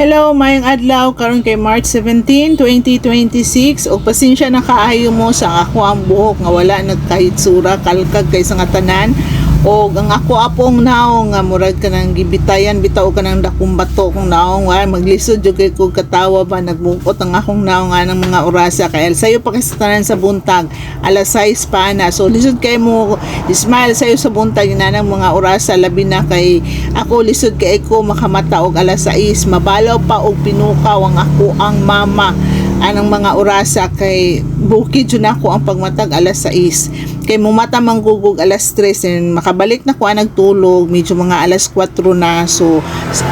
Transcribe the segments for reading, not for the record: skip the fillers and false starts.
Hello, mayang adlaw karon kay March 17, 2026 og pasensya na kaayo mo sa ako ang buhok nga wala nagkahitsura kalkag kay sa nga tanan og ang ako apong naong nga murag ka nang gibitayan bitaw ka nang dakong bato kung naong nga maglisod jud kay ko katawa ba nagbungkot ang akong naong nga ng mga orasa kay sayo pa kay sa tanan sa buntag alas 6 pa na so lisod kay mo smile sayo sa buntag na ng mga orasa labi na kay ako lisod kay ko makamata og alas 6 mabalaw pa og pinukaw ang ako ang mama anang mga orasa kay bukid jud nako ang pagmatag alas 6 kay mumata manggugog alas 3 and makabalik na ko nagtulog medyo mga alas 4 na so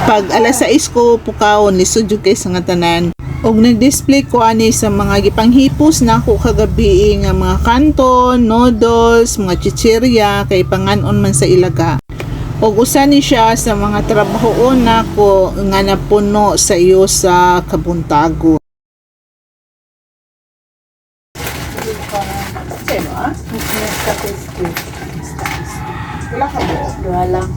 pag alas 6 ko pukawon lisod jud kay sa nga tanan og nag-display ko ani sa mga gipanghipos na ako kagabi nga mga kanton, noodles, mga chichirya kay panganon man sa ilaga og usa ni siya sa mga trabahoon nako nga napuno sa iyo sa kabuntago. Wala ka mo? Dua lang.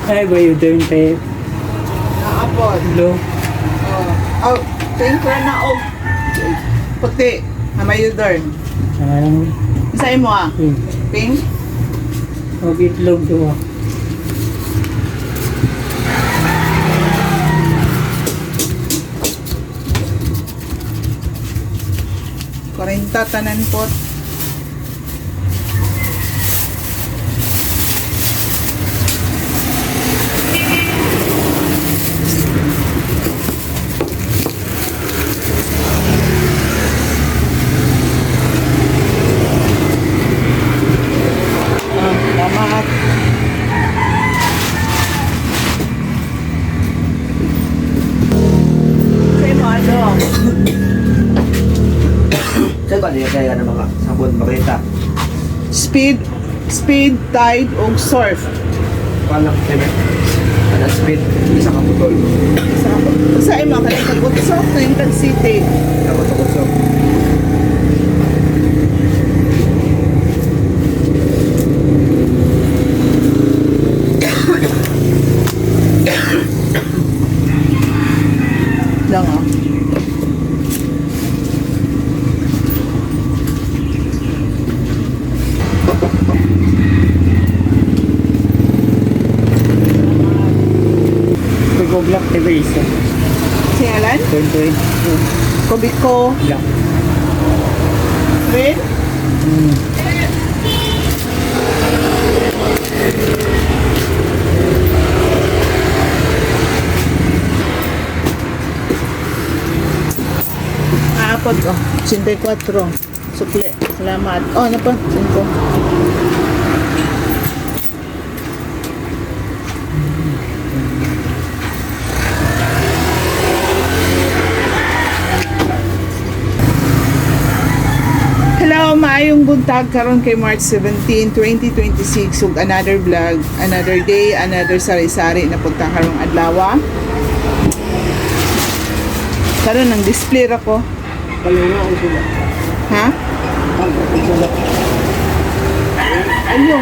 Hi, what you doing, babe? Naapod. Hello? Oh, thank you na og puti na may udern. Sa imo pink. Huwag itlog doon. Kurinta tanan pot. Salamat. Say mo ano? Saan ba niya kaya ng mga sabon makita? Speed, tide, o surf. Palang kaya ano speed, isa ka putol. Sa imo ka ng Tagutsok na yung Tag City. Tapos ako so. Lang Go black TV isa. Singalan? 20. Kobiko. Black. Red? Apat oh. 84. Sukle. Salamat. Oh, ano pa? 5. maayong buntag. buntag karon kay March 17, 2026 ug another vlog, another day, another sari-sari na punta karong adlaw. Karon nang display ra ko. Kalunga ang sila. Ha? Ang sila. Ayo.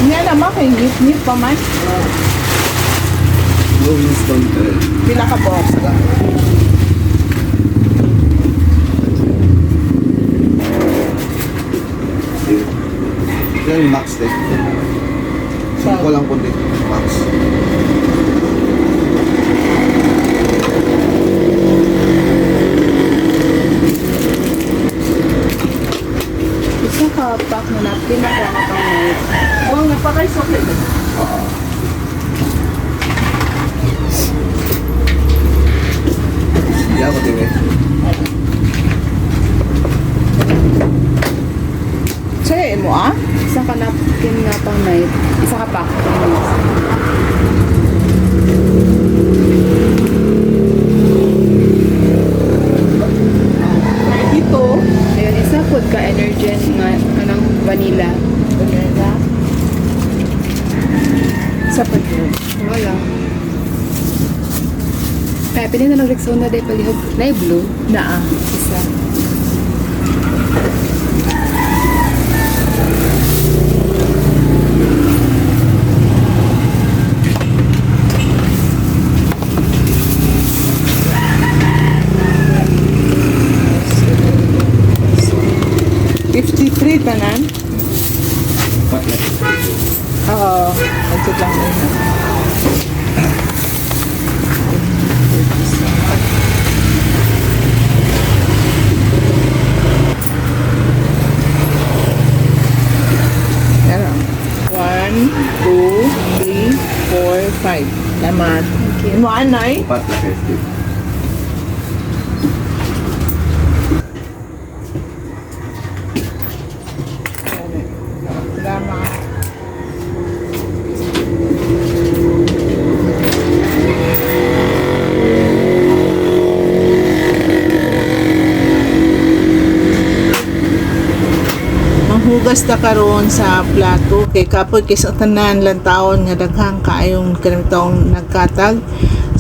Niya naman kay ngit-ngit pa man. Pila ka box ka? Yan yung max din. Ko lang po din. Max. Isa ka pack na napkin na kaya kapangit. Oh, napaka-sokit. Hindi ako din eh. Say mo ah? Isa ka napkin na pang night. Isa ka pa. Ito. Ayun, isa food ka Energen nga anong vanilla. Vanilla. Sa pagkain. Wala. Kaya pili na lang Rexona day palihog. Na blue. Na ah. Isa. $53 tanan. Patlat. Oo. Nagsit lang na yun. Yan. 1, 2, 3, 4, 5. Lamat. Mo anay? Patlat SD. Salamat. Manghugas ta karon sa plato kay kapoy kay sa tanan lang taon nga daghang kaayong kanitong nagkatag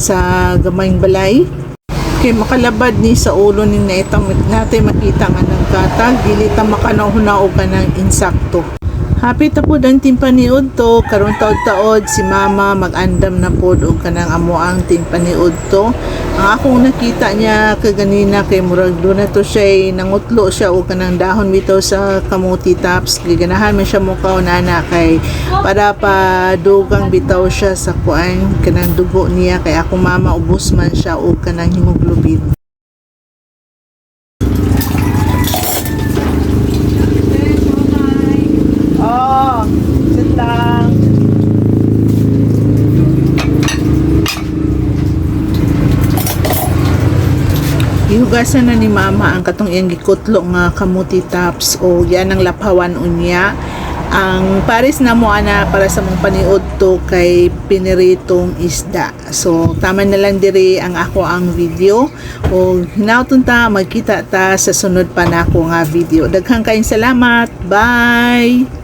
sa gamayng balay kay makalabad ni sa ulo ni naitang natin makita nga nagkatag dili ta makanahuna og kanang insakto. Happy ta pud ang timpaniud to karon taod-taod si mama mag-andam na pod og kanang amoang timpaniud to. Ang akong nakita niya kaganina kay murag do na to siya nangutlo siya og kanang dahon bitaw sa kamuti tops giganahan man siya mukaw nana kay para pa dugang bitaw siya sa kuan kanang dugo niya kay ako mama ubos man siya og kanang hemoglobin. Oh, sit lang. Ihugasan na ni mama ang katong iyang gikutlo nga kamuti tops o yan ang laphawan unya. Ang pares na mo ana para sa mong paniud to kay piniritong isda. So tama na lang diri ang ako ang video o hinauton ta magkita ta sa sunod pa nako nga video. Daghang kayong salamat. Bye.